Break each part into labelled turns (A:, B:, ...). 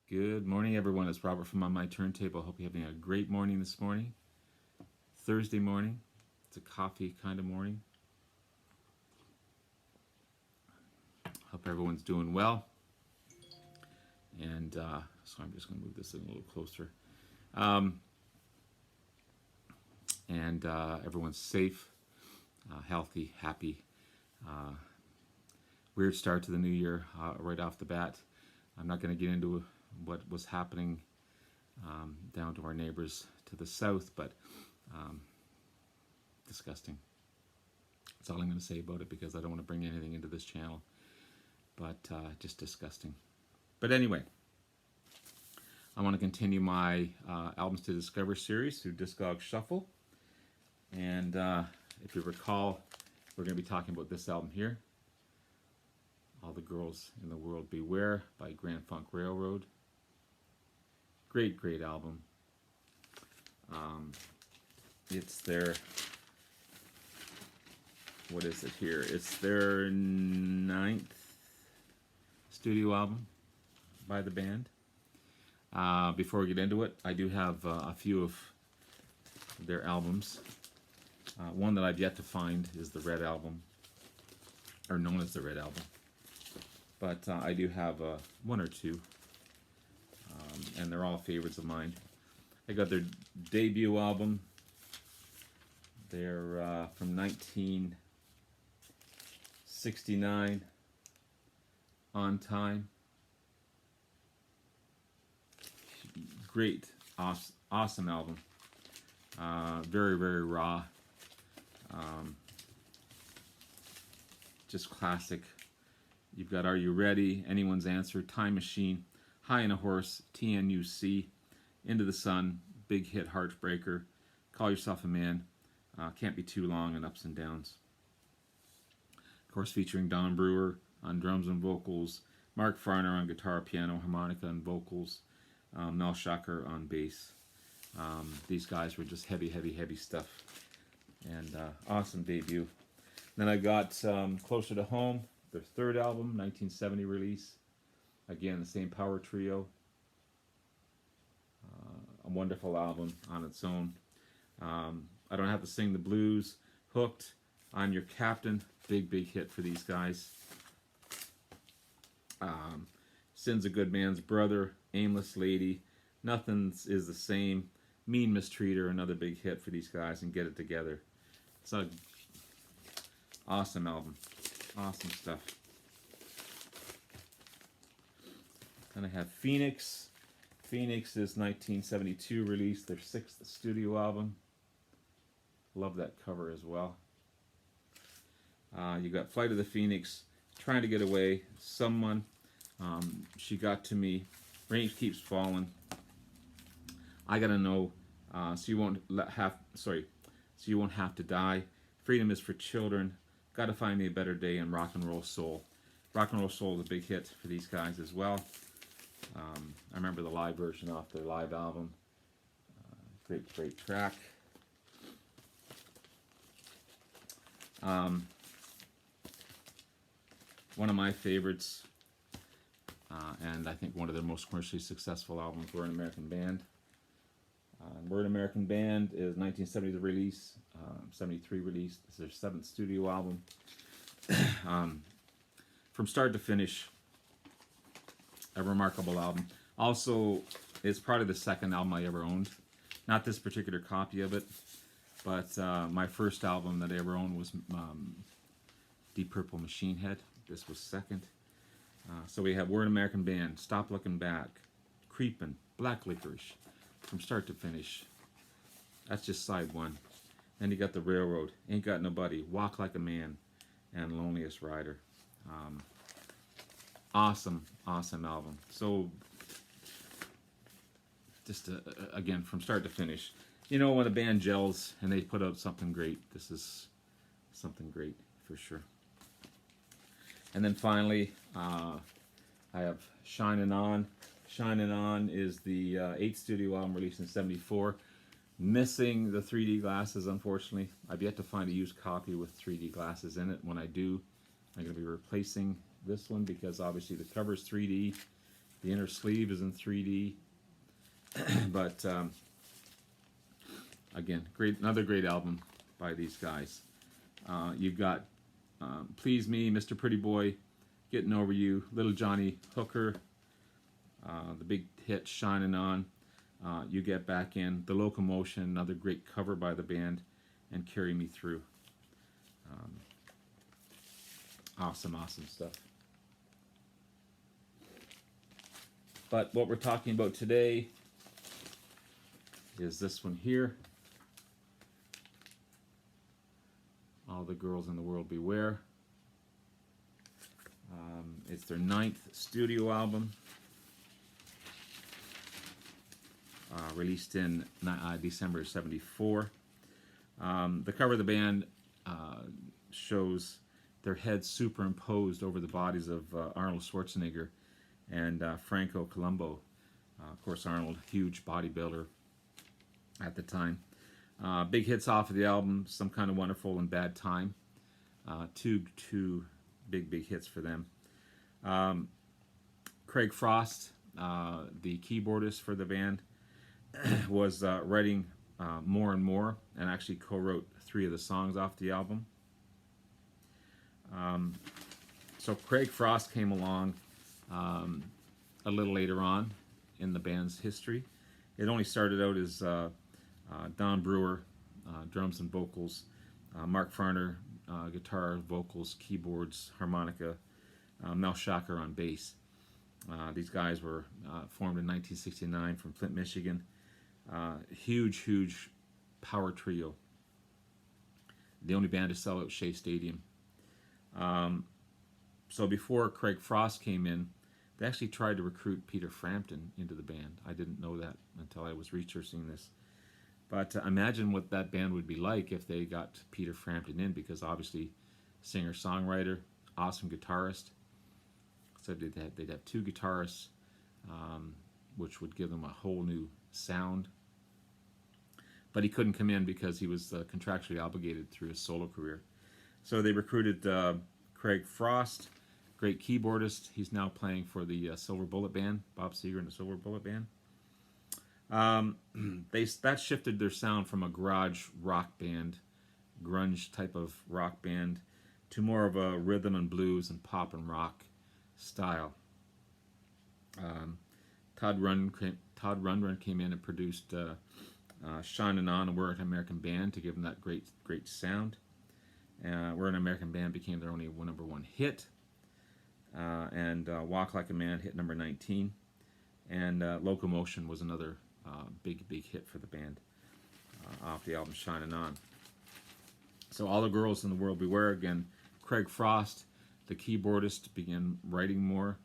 A: Good morning, everyone. It's Robert from On My Turntable. Hope you're having a great morning this morning. Thursday morning. It's a coffee kind of morning. Hope everyone's doing well. And so I'm just going to move this in a little closer. And everyone's safe, healthy, happy. Weird start to the new year right off the bat. I'm not going to get into what was happening down to our neighbors to the south, but disgusting. That's all I'm going to say about it because I don't want to bring anything into this channel, but just disgusting. But anyway, I want to continue my Albums to Discover series through Discog Shuffle. And if you recall, we're going to be talking about this album here, All the Girls in the World Beware by Grand Funk Railroad. Great, great album. It's their, what is it here? It's their 9th studio album by the band. Before we get into it, I do have a few of their albums. One that I've yet to find is the Red Album, or known as the Red Album. But I do have one or two, and they're all favorites of mine. I got their debut album. They're from 1969, On Time. Great, awesome album. Very, very raw. Just classic. You've got Are You Ready, Anyone's Answer, Time Machine, High on a Horse, TNUC, Into the Sun, Big Hit, Heartbreaker, Call Yourself a Man, Can't Be Too Long, and Ups and Downs. Of course, featuring Don Brewer on drums and vocals, Mark Farner on guitar, piano, harmonica, and vocals, Mel Schacher on bass. These guys were just heavy, heavy, heavy stuff. And awesome debut. Then I got Closer to Home, their third album, 1970 release. Again, the same power trio. A wonderful album on its own. I Don't Have to Sing the Blues, Hooked, I'm Your Captain, big, big hit for these guys. Sin's a Good Man's Brother, Aimless Lady, Nothing is the Same, Mean Mistreater, another big hit for these guys, and Get It Together. It's an awesome album. Awesome stuff. Then I have Phoenix. Phoenix is 1972 release, their 6th studio album. Love that cover as well. You got Flight of the Phoenix, Trying to Get Away, Someone, She Got to Me, Rain Keeps Falling, I Gotta Know, so you won't have to die, Freedom is for Children, Gotta Find Me a Better Day, and Rock and Roll Soul. Rock and Roll Soul is a big hit for these guys as well. I remember the live version off their live album. Great, great track. One of my favorites, and I think one of their most commercially successful albums, We're an American Band. We're an American Band is 1970 release, 73 release. This is their 7th studio album. From start to finish, a remarkable album. Also, it's probably the 2nd album I ever owned. Not this particular copy of it, but my first album that I ever owned was Deep Purple Machine Head. This was 2nd. So we have We're an American Band, Stop Looking Back, Creepin', Black Licorice, from start to finish. That's just side 1. Then you got The Railroad, Ain't Got Nobody, Walk Like a Man, and Loneliest Rider. Awesome, awesome album. So, just again, from start to finish. You know, when a band gels and they put out something great, this is something great for sure. And then finally, I have Shining On. Shining On is the 8th studio album released in 74. Missing the 3D glasses, unfortunately. I've yet to find a used copy with 3D glasses in it. When I do, I'm going to be replacing this one because obviously the cover is 3D. The inner sleeve is in 3D. But again, another great album by these guys. You've got Please Me, Mr. Pretty Boy, Getting Over You, Little Johnny Hooker, the big hit Shining On, You Get Back In, The Locomotion, another great cover by the band, and Carry Me Through. Awesome stuff. But what we're talking about today is this one here. All the Girls in the World Beware. It's their 9th studio album, released in December of '74. The cover of the band shows their heads superimposed over the bodies of Arnold Schwarzenegger and Franco Columbu. Of course, Arnold, huge bodybuilder at the time. Big hits off of the album: Some Kind of Wonderful and Bad Time. Two big hits for them. Craig Frost, the keyboardist for the band, was writing more and more, and actually co-wrote 3 of the songs off the album. So Craig Frost came along a little later on in the band's history. It only started out as Don Brewer, drums and vocals, Mark Farner, guitar, vocals, keyboards, harmonica, Mel Shacker on bass. These guys were formed in 1969 from Flint, Michigan. Huge power trio. The only band to sell out Shea Stadium. So before Craig Frost came in, they actually tried to recruit Peter Frampton into the band. I didn't know that until I was researching this. But imagine what that band would be like if they got Peter Frampton in, because obviously singer-songwriter, awesome guitarist. So they'd have 2 guitarists, which would give them a whole new sound. But he couldn't come in because he was contractually obligated through his solo career. So they recruited Craig Frost, great keyboardist. He's now playing for the Silver Bullet Band, Bob Seger and the Silver Bullet Band. That shifted their sound from a garage rock band, grunge type of rock band, to more of a rhythm and blues and pop and rock style. Todd Rundgren came in and produced Shining On, and We're an American Band to give them that great sound. We're an American Band became their only #1 hit, and Walk Like a Man hit number 19, and Locomotion was another big hit for the band off the album Shining On. So All the Girls in the World Beware. Again, Craig Frost, the keyboardist, began writing more.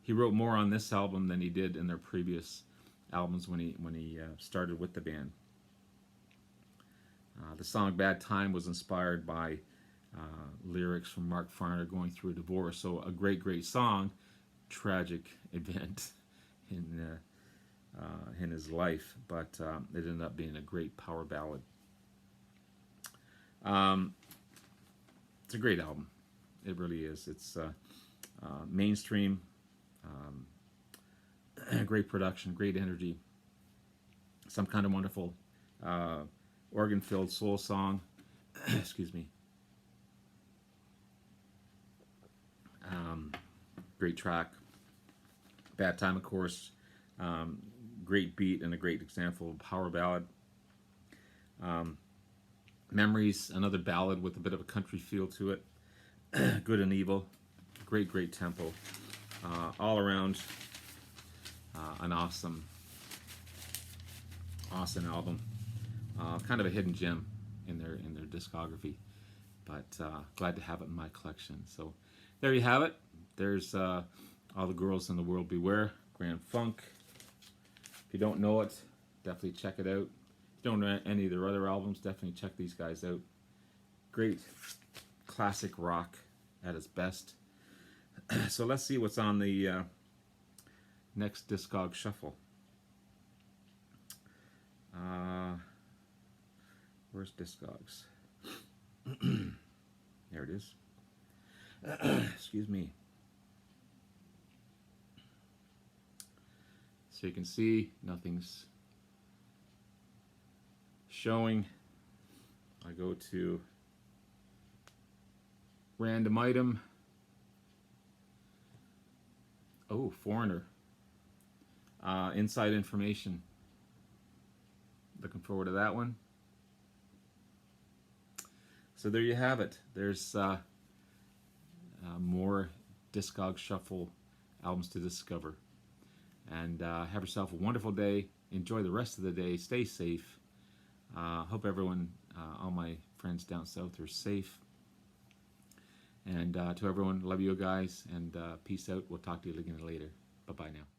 A: He wrote more on this album than he did in their previous albums when he started with the band. The song Bad Time was inspired by lyrics from Mark Farner going through a divorce. So a great song, tragic event in his life, but it ended up being a great power ballad. It's a great album. It really is. It's mainstream, great production, great energy, Some Kind of Wonderful, organ-filled soul song. Excuse me. Great track. Bad Time, of course. Great beat and a great example of power ballad. Memories, another ballad with a bit of a country feel to it. Good and Evil, great tempo. All around, an awesome album. Kind of a hidden gem in their discography, but glad to have it in my collection. So there you have it. There's All the Girls in the World Beware, Grand Funk. If you don't know it, definitely check it out. If you don't know any of their other albums, definitely check these guys out. Great classic rock at its best. So let's see what's on the next Discog Shuffle. Where's Discogs? There it is. Excuse me. So you can see nothing's showing. I go to random item. Oh, foreigner. Inside information. Looking forward to that one. So there you have it. There's more Discog Shuffle albums to discover. And have yourself a wonderful day. Enjoy the rest of the day. Stay safe. Hope everyone, all my friends down south, are safe. And to everyone, love you guys, and peace out. We'll talk to you again later. Bye-bye now.